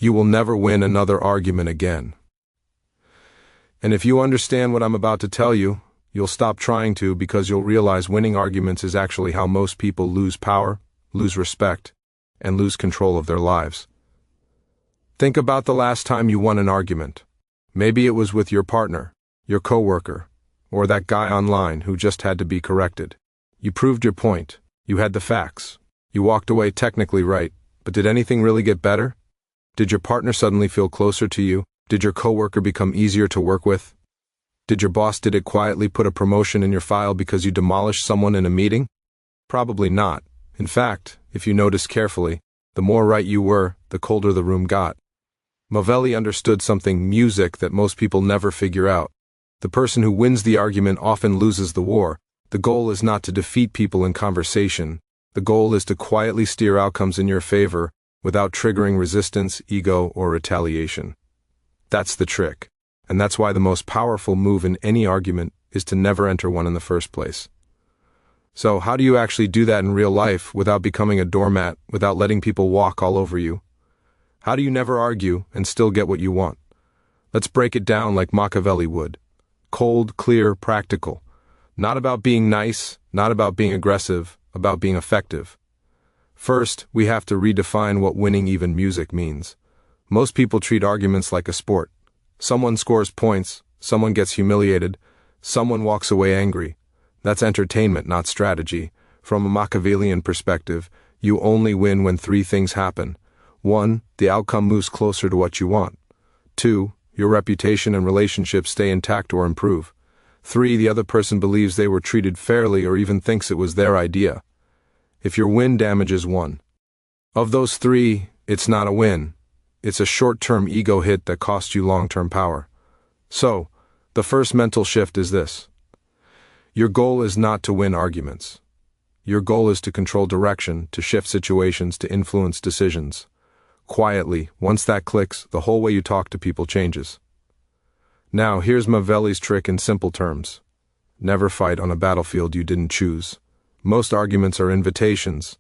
You will never win another argument again. And if you understand what I'm about to tell you, you'll stop trying to, because you'll realize winning arguments is actually how most people lose power, lose respect, and lose control of their lives. Think about the last time you won an argument. Maybe it was with your partner, your coworker, or that guy online who just had to be corrected. You proved your point. You had the facts. You walked away technically right, but did anything really get better? Did your partner suddenly feel closer to you? Did your coworker become easier to work with? Did your boss quietly put a promotion in your file because you demolished someone in a meeting? Probably not. In fact, if you noticed carefully, the more right you were, the colder the room got. Machiavelli understood something music that most people never figure out. The person who wins the argument often loses the war. The goal is not to defeat people in conversation. The goal is to quietly steer outcomes in your favor without triggering resistance, ego, or retaliation. That's the trick. And that's why the most powerful move in any argument is to never enter one in the first place. So how do you actually do that in real life without becoming a doormat, without letting people walk all over you? How do you never argue and still get what you want? Let's break it down like Machiavelli would. Cold, clear, practical. Not about being nice, not about being aggressive, about being effective. First, we have to redefine what winning even music means. Most people treat arguments like a sport. Someone scores points, someone gets humiliated, someone walks away angry. That's entertainment, not strategy. From a Machiavellian perspective, you only win when three things happen. 1. The outcome moves closer to what you want. 2. Your reputation and relationships stay intact or improve. 3. The other person believes they were treated fairly or even thinks it was their idea. If your win damages one of those three, it's not a win. It's a short-term ego hit that costs you long-term power. So, the first mental shift is this. Your goal is not to win arguments. Your goal is to control direction, to shift situations, to influence decisions. Quietly, once that clicks, the whole way you talk to people changes. Now, here's Machiavelli's trick in simple terms. Never fight on a battlefield you didn't choose. Most arguments are invitations.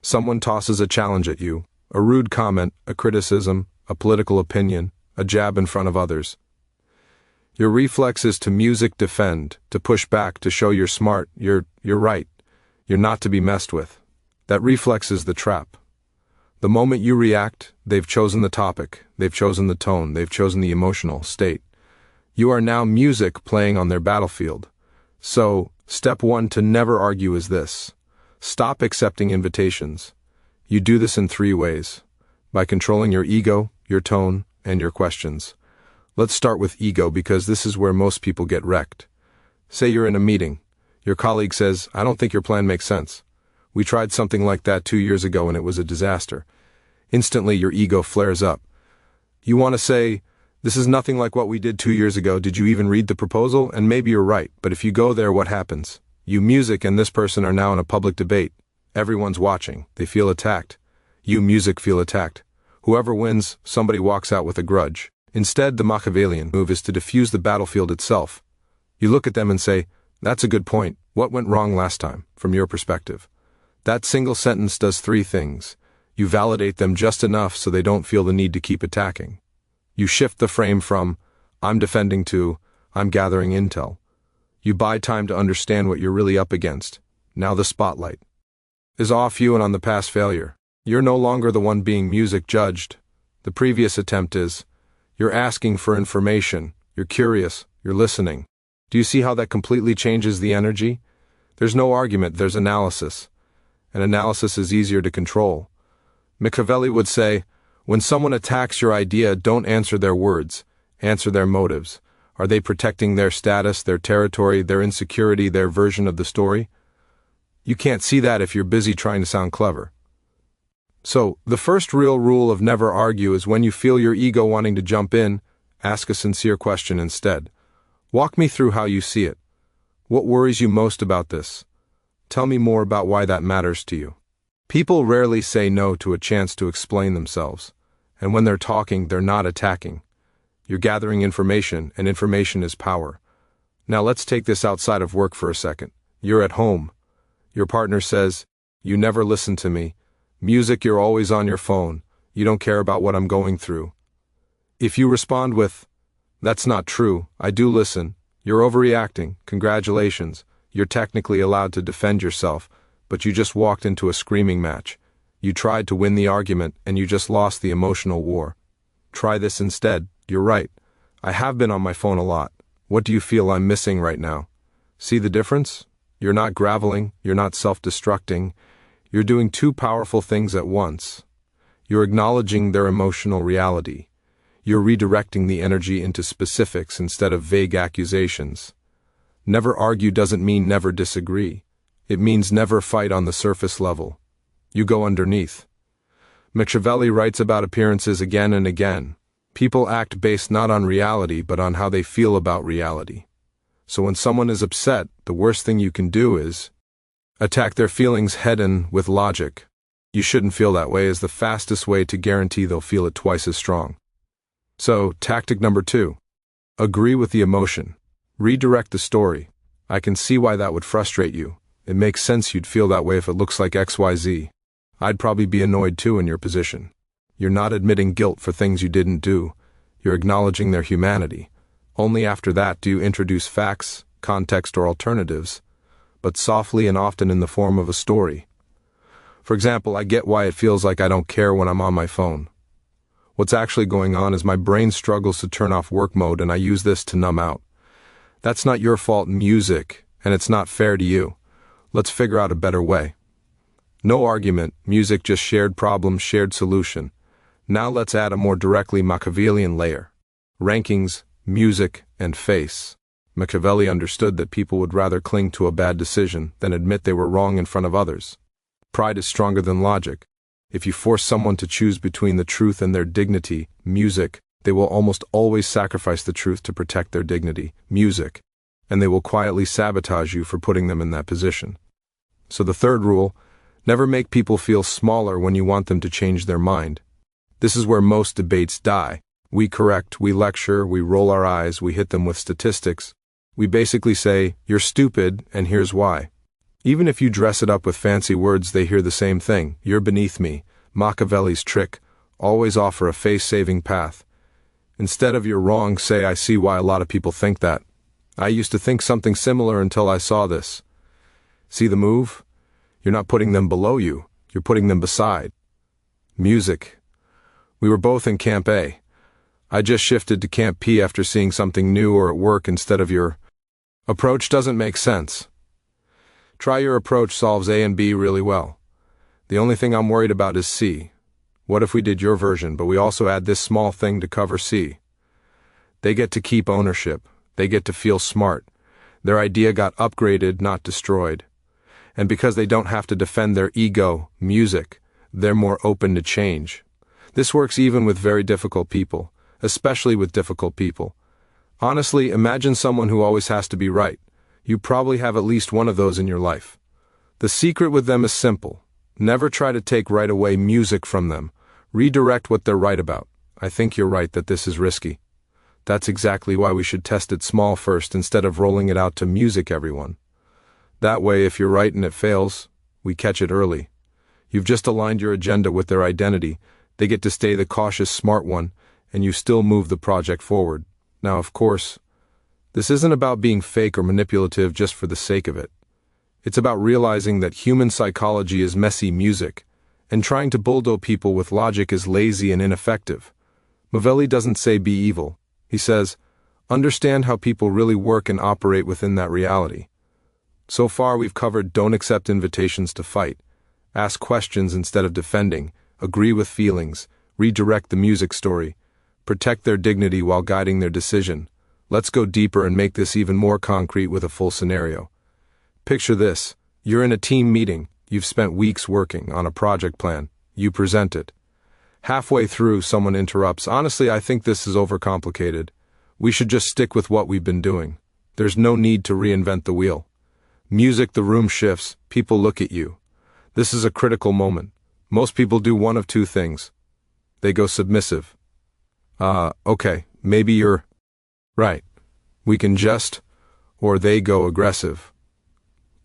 Someone tosses a challenge at you. A rude comment, a criticism, a political opinion, a jab in front of others. Your reflex is to music defend, to push back, to show you're smart, you're right, you're not to be messed with. That reflex is the trap. The moment you react, they've chosen the topic, they've chosen the tone, they've chosen the emotional state. You are now music playing on their battlefield. So, step 1 to never argue is this. Stop accepting invitations. You do this in 3 ways. By controlling your ego, your tone, and your questions. Let's start with ego because this is where most people get wrecked. Say you're in a meeting. Your colleague says, "I don't think your plan makes sense. We tried something like that 2 years ago and it was a disaster." Instantly your ego flares up. You want to say, "This is nothing like what we did 2 years ago. Did you even read the proposal?" And maybe you're right, but if you go there, what happens? You music and this person are now in a public debate. Everyone's watching. They feel attacked. You music feel attacked. Whoever wins, somebody walks out with a grudge. Instead, the Machiavellian move is to diffuse the battlefield itself. You look at them and say, "That's a good point. What went wrong last time, from your perspective?" That single sentence does 3 things. You validate them just enough so they don't feel the need to keep attacking. You shift the frame from, "I'm defending" to, "I'm gathering intel." You buy time to understand what you're really up against. Now the spotlight is off you and on the past failure. You're no longer the one being music judged. The previous attempt is, you're asking for information, you're curious, you're listening. Do you see how that completely changes the energy? There's no argument, there's analysis. And analysis is easier to control. Machiavelli would say, when someone attacks your idea, don't answer their words, answer their motives. Are they protecting their status, their territory, their insecurity, their version of the story? You can't see that if you're busy trying to sound clever. So, the first real rule of never argue is when you feel your ego wanting to jump in, ask a sincere question instead. Walk me through how you see it. What worries you most about this? Tell me more about why that matters to you. People rarely say no to a chance to explain themselves. And when they're talking, they're not attacking. You're gathering information, and information is power. Now let's take this outside of work for a second. You're at home. Your partner says, "You never listen to me." Music, you're always on your phone. You don't care about what I'm going through. If you respond with, "That's not true, I do listen," you're overreacting, congratulations, you're technically allowed to defend yourself, but you just walked into a screaming match. You tried to win the argument and you just lost the emotional war. Try this instead. You're right. I have been on my phone a lot. What do you feel I'm missing right now? See the difference? You're not graveling, you're not self-destructing, you're doing two powerful things at once. You're acknowledging their emotional reality. You're redirecting the energy into specifics instead of vague accusations. Never argue doesn't mean never disagree. It means never fight on the surface level. You go underneath. Machiavelli writes about appearances again and again. People act based not on reality but on how they feel about reality. So when someone is upset, the worst thing you can do is attack their feelings head-on with logic. "You shouldn't feel that way" is the fastest way to guarantee they'll feel it twice as strong. So, tactic number 2. Agree with the emotion. Redirect the story. "I can see why that would frustrate you. It makes sense you'd feel that way if it looks like XYZ. I'd probably be annoyed too in your position." You're not admitting guilt for things you didn't do. You're acknowledging their humanity. Only after that do you introduce facts, context, or alternatives, but softly and often in the form of a story. For example, "I get why it feels like I don't care when I'm on my phone. What's actually going on is my brain struggles to turn off work mode and I use this to numb out. That's not your fault, music, and it's not fair to you. Let's figure out a better way." No argument, music, just shared problem, shared solution. Now let's add a more directly Machiavellian layer. Rankings, music, and face. Machiavelli understood that people would rather cling to a bad decision than admit they were wrong in front of others. Pride is stronger than logic. If you force someone to choose between the truth and their dignity, music, they will almost always sacrifice the truth to protect their dignity, music, and they will quietly sabotage you for putting them in that position. So the third rule, never make people feel smaller when you want them to change their mind. This is where most debates die. We correct, we lecture, we roll our eyes, we hit them with statistics. We basically say, "You're stupid, and here's why." Even if you dress it up with fancy words, they hear the same thing. "You're beneath me." Machiavelli's trick, always offer a face-saving path. Instead of "you're wrong," say, "I see why a lot of people think that. I used to think something similar until I saw this." See the move? You're not putting them below you, you're putting them beside. Music. We were both in Camp A. I just shifted to Camp P after seeing something new or at work instead of your approach doesn't make sense. Try your approach solves A and B really well. The only thing I'm worried about is C. What if we did your version, but we also add this small thing to cover C? They get to keep ownership. They get to feel smart. Their idea got upgraded, not destroyed. And because they don't have to defend their ego, music, they're more open to change. This works even with very difficult people, especially with difficult people. Honestly, imagine someone who always has to be right. You probably have at least one of those in your life. The secret with them is simple. Never try to take right away music from them. Redirect what they're right about. "I think you're right that this is risky." That's exactly why we should test it small first instead of rolling it out to music everyone. That way, if you're right and it fails, we catch it early. You've just aligned your agenda with their identity. They get to stay the cautious, smart one, and you still move the project forward. Now, of course, this isn't about being fake or manipulative just for the sake of it. It's about realizing that human psychology is messy music, and trying to bulldoze people with logic is lazy and ineffective. Machiavelli doesn't say be evil. He says, understand how people really work and operate within that reality. So far we've covered don't accept invitations to fight, ask questions instead of defending, agree with feelings, redirect the music story, protect their dignity while guiding their decision. Let's go deeper and make this even more concrete with a full scenario. Picture this. You're in a team meeting. You've spent weeks working on a project plan. You present it. Halfway through, someone interrupts. Honestly, I think this is overcomplicated. We should just stick with what we've been doing. There's no need to reinvent the wheel. Music, the room shifts. People look at you. This is a critical moment. Most people do one of two things. They go submissive. Okay, maybe you're right. We can just, or they go aggressive.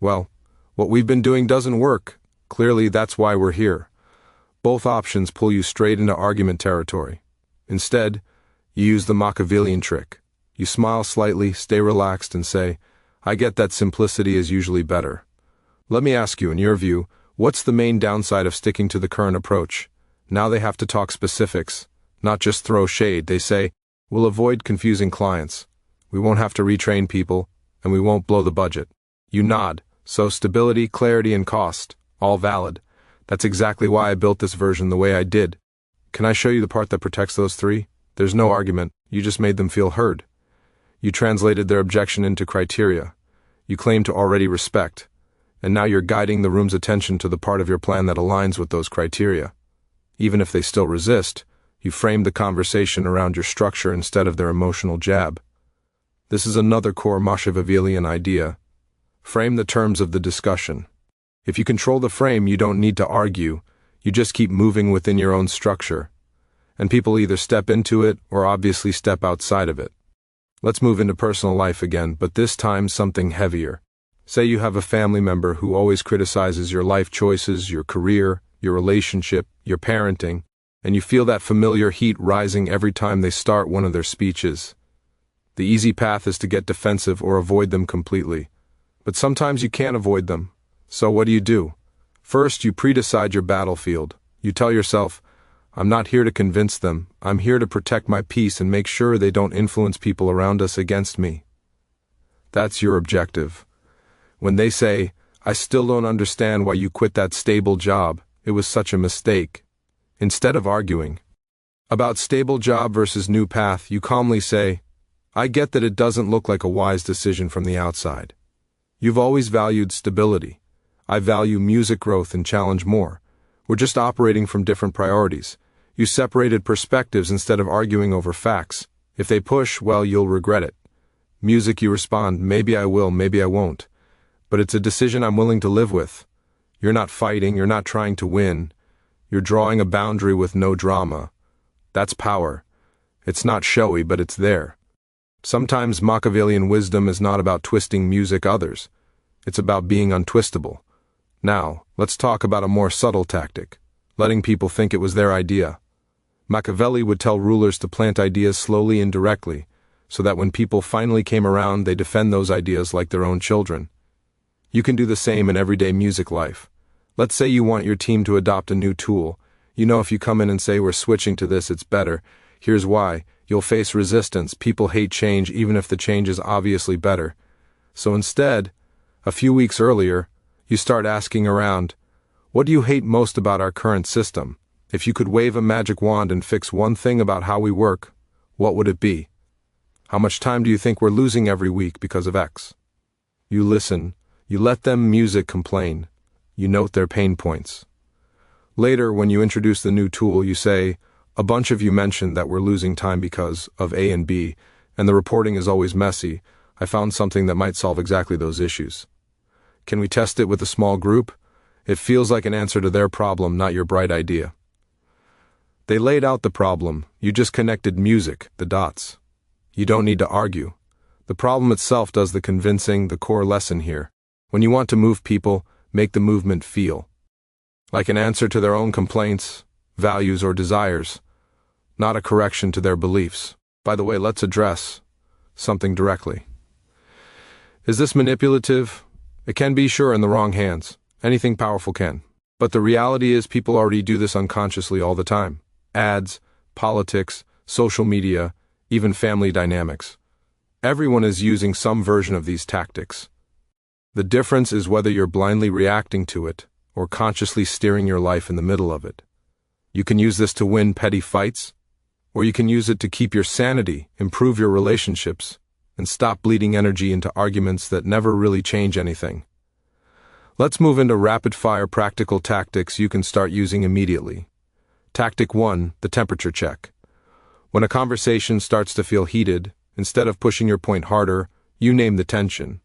Well, what we've been doing doesn't work. Clearly, that's why we're here. Both options pull you straight into argument territory. Instead, you use the Machiavellian trick. You smile slightly, stay relaxed, and say, "I get that simplicity is usually better." Let me ask you, in your view, what's the main downside of sticking to the current approach? Now they have to talk specifics, not just throw shade. They say, "We'll avoid confusing clients. We won't have to retrain people, and we won't blow the budget." You nod. So stability, clarity, and cost, all valid. That's exactly why I built this version the way I did. Can I show you the part that protects those three? There's no argument. You just made them feel heard. You translated their objection into criteria. You claim to already respect. And now you're guiding the room's attention to the part of your plan that aligns with those criteria. Even if they still resist, you frame the conversation around your structure instead of their emotional jab. This is another core Machiavellian idea. Frame the terms of the discussion. If you control the frame, you don't need to argue. You just keep moving within your own structure. And people either step into it or obviously step outside of it. Let's move into personal life again, but this time something heavier. Say you have a family member who always criticizes your life choices, your career, your relationship, your parenting, and you feel that familiar heat rising every time they start one of their speeches. The easy path is to get defensive or avoid them completely. But sometimes you can't avoid them. So what do? First, you pre-decide your battlefield. You tell yourself, "I'm not here to convince them. I'm here to protect my peace and make sure they don't influence people around us against me." That's your objective. When they say, "I still don't understand why you quit that stable job. It was such a mistake." Instead of arguing about stable job versus new path, you calmly say, "I get that it doesn't look like a wise decision from the outside. You've always valued stability. I value music growth and challenge more. We're just operating from different priorities. You separated perspectives instead of arguing over facts. If they push, well, you'll regret it. Music, you respond, maybe I will, maybe I won't. But it's a decision I'm willing to live with. You're not fighting, you're not trying to win. You're drawing a boundary with no drama. That's power. It's not showy, but it's there. Sometimes Machiavellian wisdom is not about twisting music others. It's about being untwistable. Now, let's talk about a more subtle tactic, letting people think it was their idea. Machiavelli would tell rulers to plant ideas slowly and directly, so that when people finally came around, they defend those ideas like their own children. You can do the same in everyday music life. Let's say you want your team to adopt a new tool. You know if you come in and say, "We're switching to this, it's better. Here's why." You'll face resistance. People hate change even if the change is obviously better. So instead, a few weeks earlier, you start asking around, "What do you hate most about our current system? If you could wave a magic wand and fix one thing about how we work, what would it be? How much time do you think we're losing every week because of X?" You listen. You let them music complain. You note their pain points. Later, when you introduce the new tool, you say, "A bunch of you mentioned that we're losing time because of A and B, and the reporting is always messy. I found something that might solve exactly those issues. Can we test it with a small group?" It feels like an answer to their problem, not your bright idea. They laid out the problem. You just connected music, the dots. You don't need to argue. The problem itself does the convincing, the core lesson here. When you want to move people, make the movement feel like an answer to their own complaints, values, or desires, not a correction to their beliefs. By the way, let's address something directly. Is this manipulative? It can be, sure, in the wrong hands. Anything powerful can. But the reality is people already do this unconsciously all the time. Ads, politics, social media, even family dynamics. Everyone is using some version of these tactics. The difference is whether you're blindly reacting to it or consciously steering your life in the middle of it. You can use this to win petty fights, or you can use it to keep your sanity, improve your relationships, and stop bleeding energy into arguments that never really change anything. Let's move into rapid-fire practical tactics you can start using immediately. Tactic 1, the temperature check. When a conversation starts to feel heated, instead of pushing your point harder, you name the tension.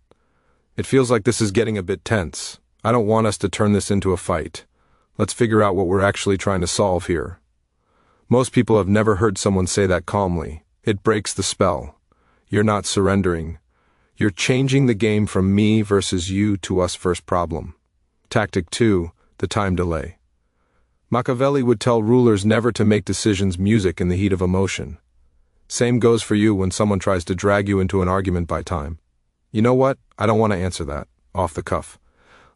It feels like this is getting a bit tense. I don't want us to turn this into a fight. Let's figure out what we're actually trying to solve here. Most people have never heard someone say that calmly. It breaks the spell. You're not surrendering. You're changing the game from me versus you to us first problem. Tactic 2, the time delay. Machiavelli would tell rulers never to make decisions music in the heat of emotion. Same goes for you when someone tries to drag you into an argument by time. You know what? I don't want to answer that, off the cuff.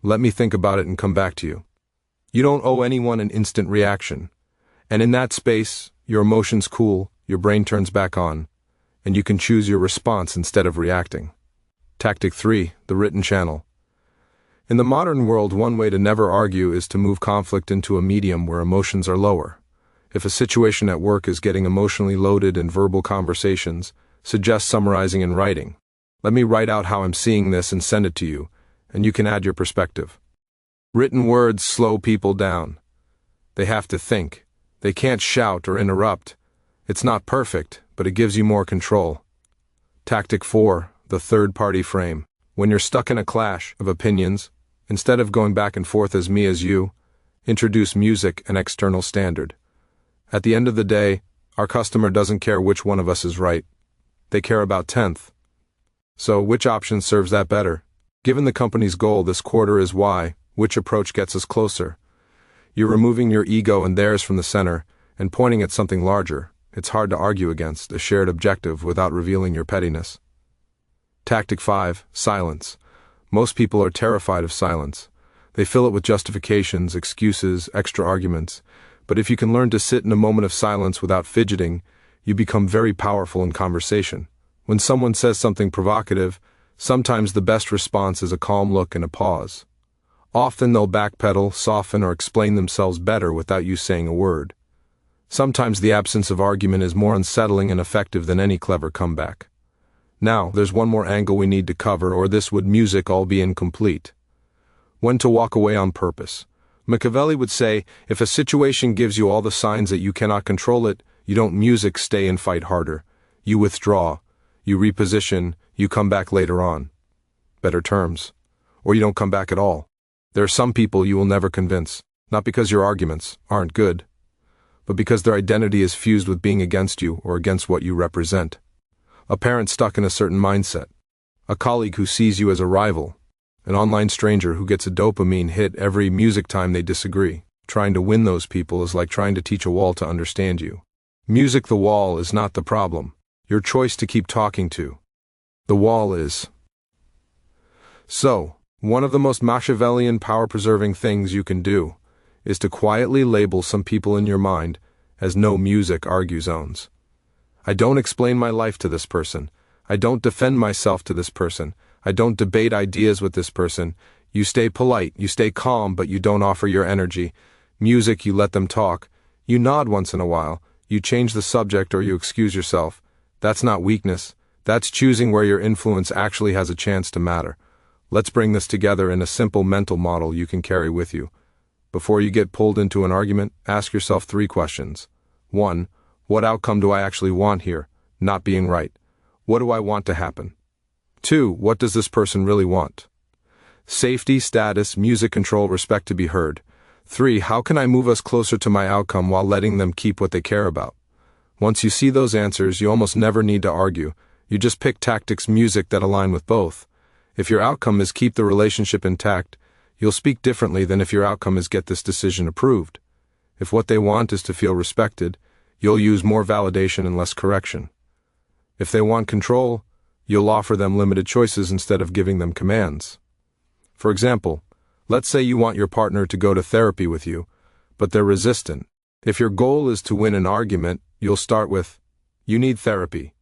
Let me think about it and come back to you. You don't owe anyone an instant reaction. And in that space, your emotions cool, your brain turns back on, and you can choose your response instead of reacting. Tactic 3, the written channel. In the modern world, one way to never argue is to move conflict into a medium where emotions are lower. If a situation at work is getting emotionally loaded in verbal conversations, suggest summarizing in writing. Let me write out how I'm seeing this and send it to you, and you can add your perspective. Written words slow people down. They have to think. They can't shout or interrupt. It's not perfect, but it gives you more control. Tactic 4, the third-party frame. When you're stuck in a clash of opinions, instead of going back and forth as me as you, introduce music, an external standard. At the end of the day, our customer doesn't care which one of us is right. They care about 10th. So, which option serves that better? Given the company's goal this quarter is Y, which approach gets us closer? You're removing your ego and theirs from the center and pointing at something larger. It's hard to argue against a shared objective without revealing your pettiness. Tactic 5, silence. Most people are terrified of silence. They fill it with justifications, excuses, extra arguments. But if you can learn to sit in a moment of silence without fidgeting, you become very powerful in conversation. When someone says something provocative, sometimes the best response is a calm look and a pause. Often they'll backpedal, soften, or explain themselves better without you saying a word. Sometimes the absence of argument is more unsettling and effective than any clever comeback. Now, there's one more angle we need to cover, or this would music all be incomplete. When to walk away on purpose. Machiavelli would say, if a situation gives you all the signs that you cannot control it, you don't music stay and fight harder. You withdraw, you reposition, you come back later on. Better terms. Or you don't come back at all. There are some people you will never convince, not because your arguments aren't good, but because their identity is fused with being against you or against what you represent. A parent stuck in a certain mindset. A colleague who sees you as a rival. An online stranger who gets a dopamine hit every music time they disagree. Trying to win those people is like trying to teach a wall to understand you. Music the wall is not the problem. Your choice to keep talking to. The wall is. So, one of the most Machiavellian power-preserving things you can do is to quietly label some people in your mind as no music argue zones. I don't explain my life to this person. I don't defend myself to this person. I don't debate ideas with this person. You stay polite, you stay calm, but you don't offer your energy. Music, you let them talk. You nod once in a while. You change the subject or you excuse yourself. That's not weakness. That's choosing where your influence actually has a chance to matter. Let's bring this together in a simple mental model you can carry with you. Before you get pulled into an argument, ask yourself 3 questions. 1. What outcome do I actually want here? Not being right. What do I want to happen? 2. What does this person really want? Safety, status, music control, respect to be heard. 3. How can I move us closer to my outcome while letting them keep what they care about? Once you see those answers, you almost never need to argue. You just pick tactics, music that align with both. If your outcome is keep the relationship intact, you'll speak differently than if your outcome is get this decision approved. If what they want is to feel respected, you'll use more validation and less correction. If they want control, you'll offer them limited choices instead of giving them commands. For example, let's say you want your partner to go to therapy with you, but they're resistant. If your goal is to win an argument, you'll start with, "You need therapy."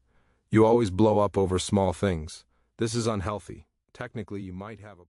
You always blow up over small things. This is unhealthy. Technically, you might have a